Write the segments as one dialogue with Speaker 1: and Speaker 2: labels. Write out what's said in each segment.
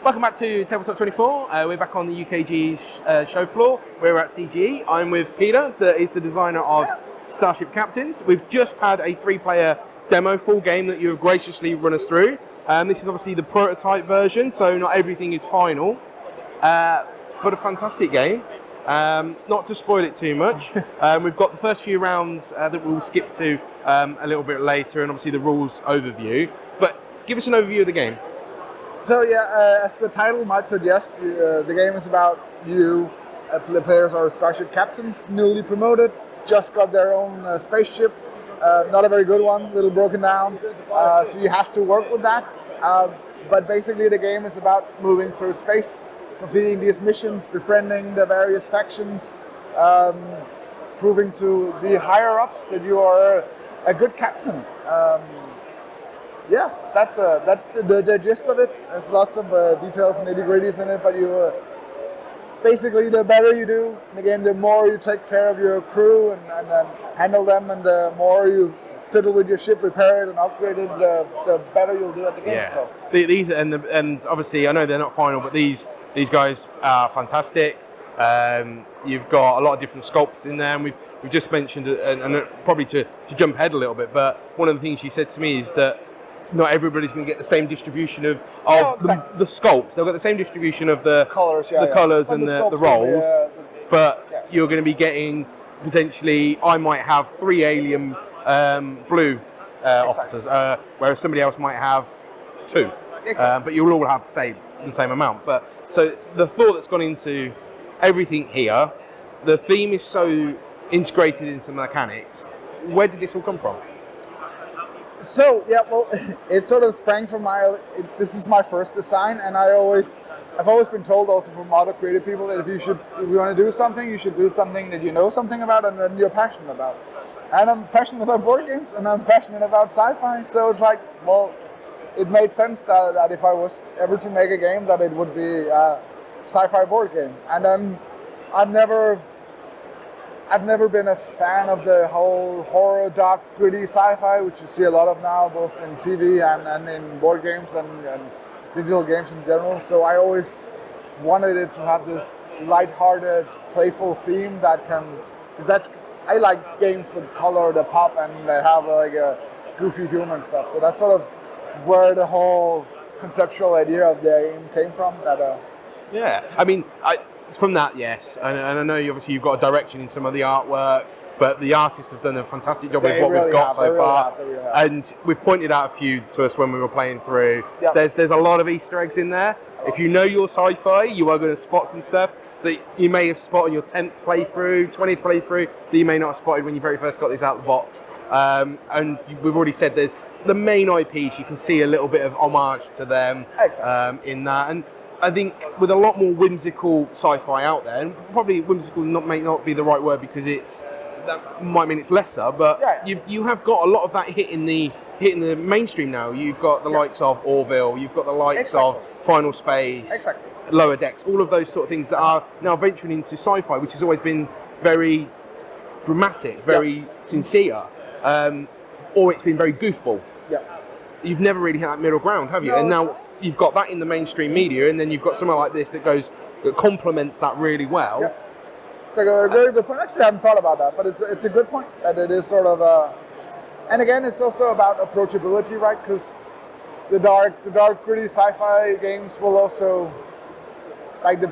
Speaker 1: Welcome back to Tabletop 24. We're back on the UKGE show floor. We're at CGE. I'm with Peter, that is the designer of Starship Captains. We've just had a 3-player demo, full game that you have graciously run us through. This is obviously the prototype version, so not everything is final, but a fantastic game. Not to spoil it too much, we've got the first few rounds that we'll skip to a little bit later, and obviously the rules overview. But give us an overview of the game.
Speaker 2: So as the title might suggest, the game is about you. The players are Starship Captains, newly promoted, just got their own spaceship. Not a very good one, a little broken down. So you have to work with that. But basically the game is about moving through space, completing these missions, befriending the various factions, proving to the higher-ups that you are a good captain. That's the gist of it. There's lots of details and nitty-gritties in it, but you basically, the better you do in the game, the more you take care of your crew and handle them, and the more you fiddle with your ship, repair it and upgrade it, the better you'll do at the game.
Speaker 1: Yeah.
Speaker 2: So.
Speaker 1: These and obviously I know they're not final, but these guys are fantastic. You've got a lot of different sculpts in there, and we've just mentioned, and probably to jump ahead a little bit, but one of the things you said to me is that not everybody's going to get the same distribution of the sculpts. They'll get the same distribution of the
Speaker 2: colors,
Speaker 1: colours and the rolls, but you're going to be getting potentially. I might have 3 alien blue officers, whereas somebody else might have 2. But you'll all have the same amount. But so the thought that's gone into everything here, the theme is so integrated into mechanics. Where did this all come from?
Speaker 2: So it sort of sprang from this is my first design, and I've always been told also from other creative people that if you want to do something, you should do something that you know something about and then you're passionate about. And I'm passionate about board games, and I'm passionate about sci-fi, so it's like, well, it made sense that if I was ever to make a game, that it would be a sci-fi board game. And then I've never been a fan of the whole horror, dark, gritty sci-fi, which you see a lot of now, both in TV and in board games and digital games in general. So I always wanted it to have this light-hearted, playful theme because I like games with color, the pop, and they have like a goofy humor and stuff. So that's sort of where the whole conceptual idea of the game came from.
Speaker 1: I mean, from that, yes, and I know obviously you've got a direction in some of the artwork, but the artists have done a fantastic job with what we've got so far. And we've pointed out a few to us when we were playing through. Yep. There's a lot of Easter eggs in there. If you know your sci-fi, you are going to spot some stuff that you may have spotted on your 10th playthrough, 20th playthrough, that you may not have spotted when you very first got this out of the box. And we've already said that the main IPs, you can see a little bit of homage to them in that. And I think with a lot more whimsical sci-fi out there, and probably whimsical may not be the right word because that might mean it's lesser, but you have got a lot of that hitting the mainstream now. You've got the likes of Orville, you've got the likes of Final Space, Lower Decks, all of those sort of things that are now venturing into sci-fi, which has always been very dramatic, very sincere, or it's been very goofball. You've never really had that middle ground, have you?
Speaker 2: No,
Speaker 1: and now you've got that in the mainstream media, and then you've got something like this that complements that really well.
Speaker 2: It's like a very good point. Actually, I haven't thought about that, but it's a good point that it is sort of and again, it's also about approachability, right? Because the dark, gritty sci-fi games will also, like, the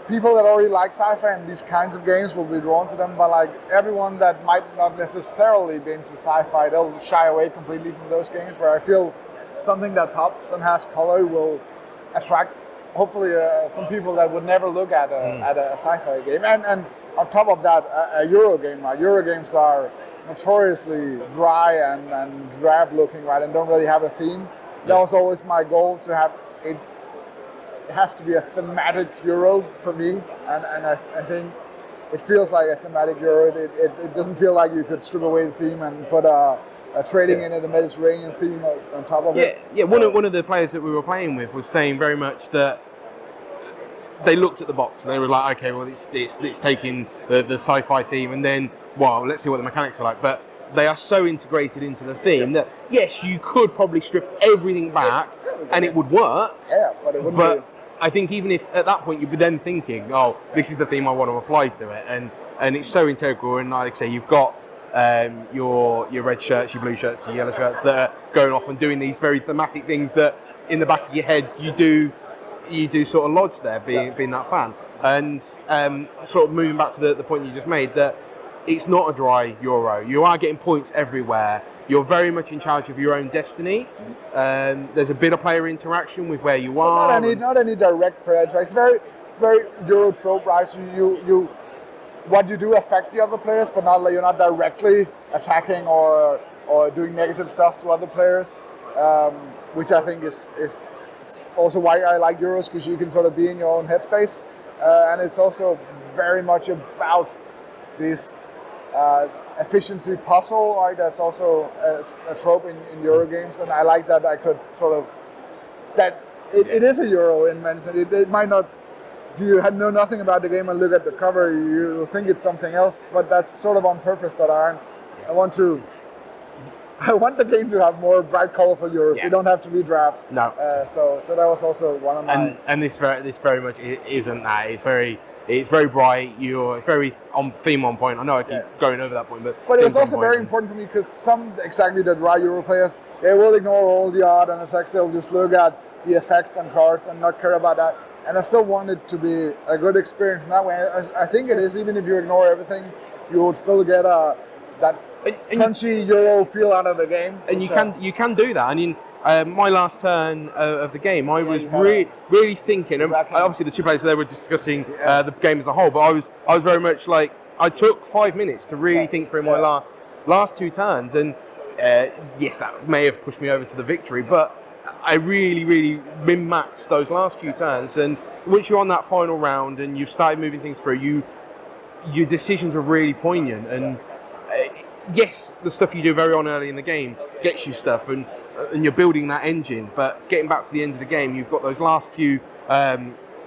Speaker 2: people that already like sci-fi and these kinds of games will be drawn to them, but like everyone that might not necessarily be into sci-fi, they'll shy away completely from those games, where I feel something that pops and has color will attract, hopefully, some people that would never look at a sci-fi game. And on top of that, a Euro game, right? Euro games are notoriously dry and drab looking, right, and don't really have a theme. That was always my goal, to have it. It has to be a thematic Euro for me, and I think it feels like a thematic Euro. It doesn't feel like you could strip away the theme and put a trading in a Mediterranean theme on top of it.
Speaker 1: Yeah. So one of the players that we were playing with was saying very much that they looked at the box and they were like, okay, well, it's taking the sci-fi theme, and then, well, let's see what the mechanics are like. But they are so integrated into the theme that, yes, you could probably strip everything back and it would work.
Speaker 2: Yeah, but it wouldn't be.
Speaker 1: I think even if at that point you'd be then thinking, oh, this is the theme I want to apply to it, and it's so integral. And like I say, you've got your red shirts, your blue shirts, your yellow shirts that are going off and doing these very thematic things that in the back of your head you do sort of lodge there, being that fan. And sort of moving back to the point you just made, that it's not a dry Euro. You are getting points everywhere. You're very much in charge of your own destiny. There's a bit of player interaction with where you are.
Speaker 2: Not any direct player interaction. It's very Euro trope, right? So you what you do affect the other players, but you're not directly attacking or doing negative stuff to other players, which I think is also why I like Euros, because you can sort of be in your own headspace, and it's also very much about this efficiency puzzle, right? That's also a trope in Euro games, and I like that I could sort of it is a Euro in many sense. It might not. If you know nothing about the game and look at the cover, you think it's something else, but that's sort of on purpose that I want the game to have more bright, colorful Euros. They don't have to be drab.
Speaker 1: No.
Speaker 2: So that was also one of my.
Speaker 1: And this very much isn't that. It's very bright. It's very on theme, on point. I know I keep going over that point, but
Speaker 2: it was also very important for me because some exactly the dry Euro players, they will ignore all the art and the text. They'll just look at the effects on cards and not care about that. And I still want it to be a good experience in that way. I think it is, even if you ignore everything, you would still get that crunchy Euro feel out of the game.
Speaker 1: And you can do that. I mean, my last turn of the game, I was really thinking. And obviously, the two players there were discussing the game as a whole, but I was very much like, I took 5 minutes to really think through my last two turns, and yes, that may have pushed me over to the victory, but I really min-maxed those last few turns. And once you're on that final round and you've started moving things through, your decisions are really poignant. And yes, the stuff you do very early in the game gets you stuff, and you're building that engine. But getting back to the end of the game, you've got those last few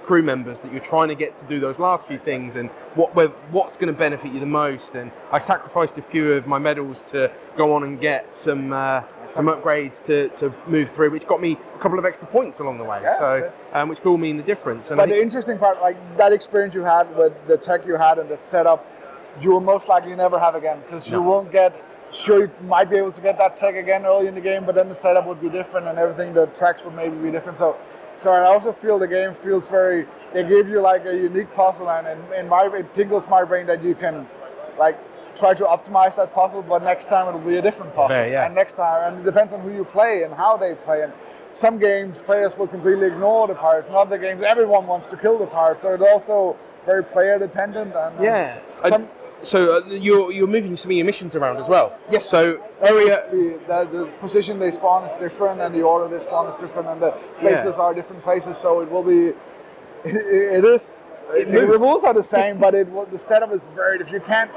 Speaker 1: crew members that you're trying to get to do those last few things, and what's going to benefit you the most. And I sacrificed a few of my medals to go on and get some upgrades to move through, which got me a couple of extra points along the way. Which will mean the difference. And
Speaker 2: but the interesting part, like that experience you had with the tech you had and the setup, you will most likely never have again, because you won't get. Sure, you might be able to get that tech again early in the game, but then the setup would be different and everything. The tracks would maybe be different. So I also feel the game feels very. They give you like a unique puzzle, and it tickles my brain that you can, like, try to optimize that puzzle, but next time it will be a different puzzle. And next time, and it depends on who you play and how they play. And some games players will completely ignore the pirates. In other games, everyone wants to kill the pirates. So it's also very player dependent.
Speaker 1: So you're moving some of your missions around as well.
Speaker 2: Yes.
Speaker 1: So
Speaker 2: the position they spawn is different, and the order they spawn is different, and the places are different places. So it will be. The rules are the same, but the setup is varied. If you can't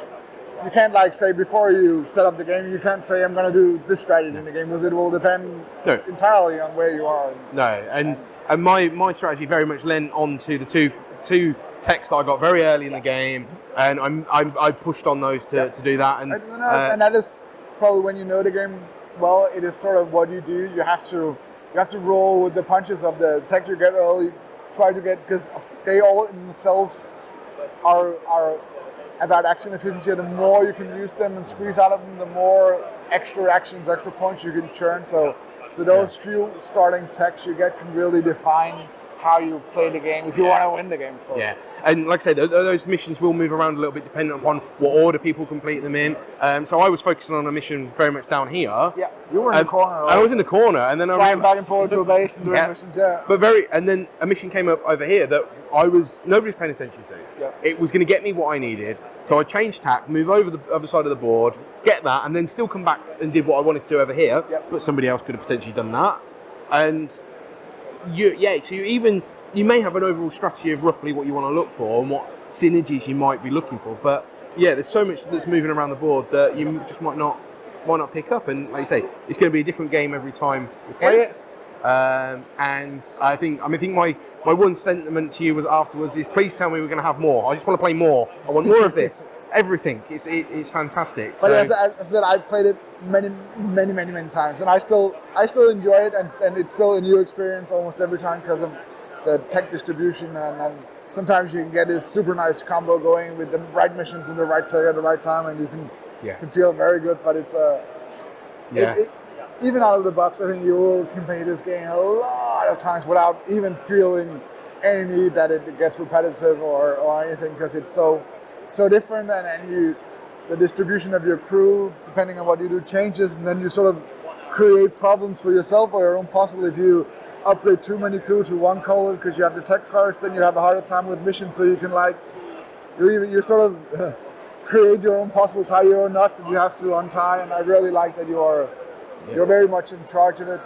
Speaker 2: like say before you set up the game, you can't say I'm going to do this strategy in the game, because it will depend entirely on where you are.
Speaker 1: And my strategy very much lent onto the two techs that I got very early in the game, and I pushed on those to do that. And
Speaker 2: that is probably when you know the game well. It is sort of what you do. You have to roll with the punches of the tech you get early. Try to get, because they all in themselves are about action efficiency. The more you can use them and squeeze out of them, the more extra actions, extra points you can churn. So those few starting techs you get can really define how you play the game if you want to win the game.
Speaker 1: Yeah, and like I said, those missions will move around a little bit depending upon what order people complete them in. So I was focusing on a mission very much down here.
Speaker 2: Yeah, you were in the corner.
Speaker 1: I was in the corner, and then
Speaker 2: flying back and forth to a base and doing missions.
Speaker 1: And then a mission came up over here that nobody's paying attention to. Yeah. It was going to get me what I needed, so I changed tack, move over the other side of the board, get that, and then still come back and did what I wanted to do over here. Yep. But somebody else could have potentially done that, and so you may have an overall strategy of roughly what you want to look for and what synergies you might be looking for, but there's so much that's moving around the board that you just might not pick up. And like you say, it's going to be a different game every time you play it. And I think my one sentiment to you was afterwards is, please tell me we're going to have more. I just want to play more. I want more of this. Everything. It's fantastic.
Speaker 2: But as I said, I played it many times, and I still enjoy it, and it's still a new experience almost every time because of the tech distribution, and sometimes you can get this super nice combo going with the right missions in the right tech at the right time, and you can feel very good. But it's even out of the box, I think you can play this game a lot of times without even feeling any need that it gets repetitive or anything, because it's so different, and then the distribution of your crew, depending on what you do, changes, and then you sort of create problems for yourself or your own puzzle. If you upgrade too many crew to one color because you have the tech cards, then you have a harder time with missions. So you can you sort of create your own puzzle, tie your own knots, and you have to untie. And I really like that you're very much in charge of it.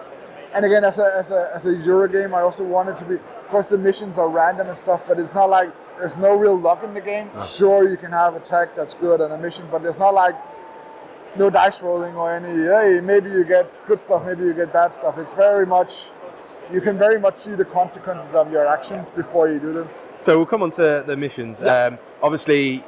Speaker 2: And again, as a Euro game, I also wanted to be. Of course, the missions are random and stuff, but it's not like there's no real luck in the game. No. Sure, you can have a tech that's good and a mission, but there's not like no dice rolling or any. Hey, maybe you get good stuff, maybe you get bad stuff. It's very much. You can very much see the consequences of your actions before you do them.
Speaker 1: So we'll come on to the missions. Yeah. Obviously,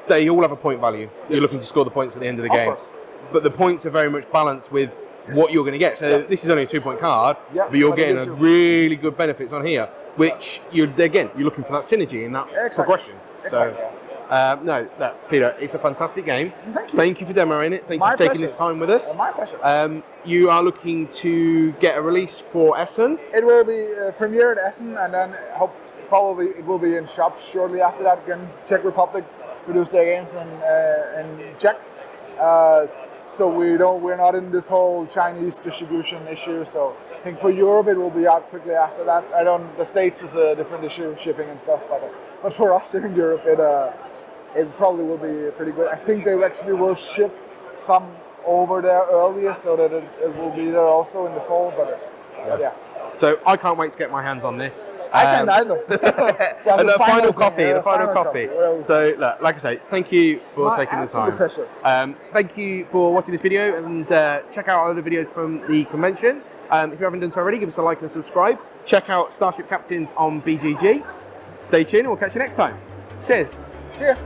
Speaker 1: they all have a point value. Yes. You're looking to score the points at the end of the game.
Speaker 2: Course.
Speaker 1: But the points are very much balanced with what you're going to get. So this is only a 2-point card, but you're getting a really good benefits on here, which you're looking for that synergy and that progression.
Speaker 2: Exactly.
Speaker 1: So, Peter, it's a fantastic game.
Speaker 2: Thank you.
Speaker 1: Thank you for demoing it. Thank you for taking this time with us.
Speaker 2: My pleasure.
Speaker 1: You are looking to get a release for Essen.
Speaker 2: It will be premiered at Essen, and then probably it will be in shops shortly after that. Again, Czech Republic produced their games in Czech. So we're not in this whole Chinese distribution issue. So I think for Europe it will be out quickly after that. The States is a different issue, shipping and stuff. But for us here in Europe, it probably will be pretty good. I think they actually will ship some over there earlier, so that it will be there also in the fall. But yeah.
Speaker 1: So I can't wait to get my hands on this.
Speaker 2: I can't either.
Speaker 1: And the final copy. So, like I say, thank you for taking the time.
Speaker 2: Pleasure.
Speaker 1: Thank you for watching this video, and check out other videos from the convention. If you haven't done so already, give us a like and a subscribe. Check out Starship Captains on BGG. Stay tuned, and we'll catch you next time. Cheers.
Speaker 2: See ya.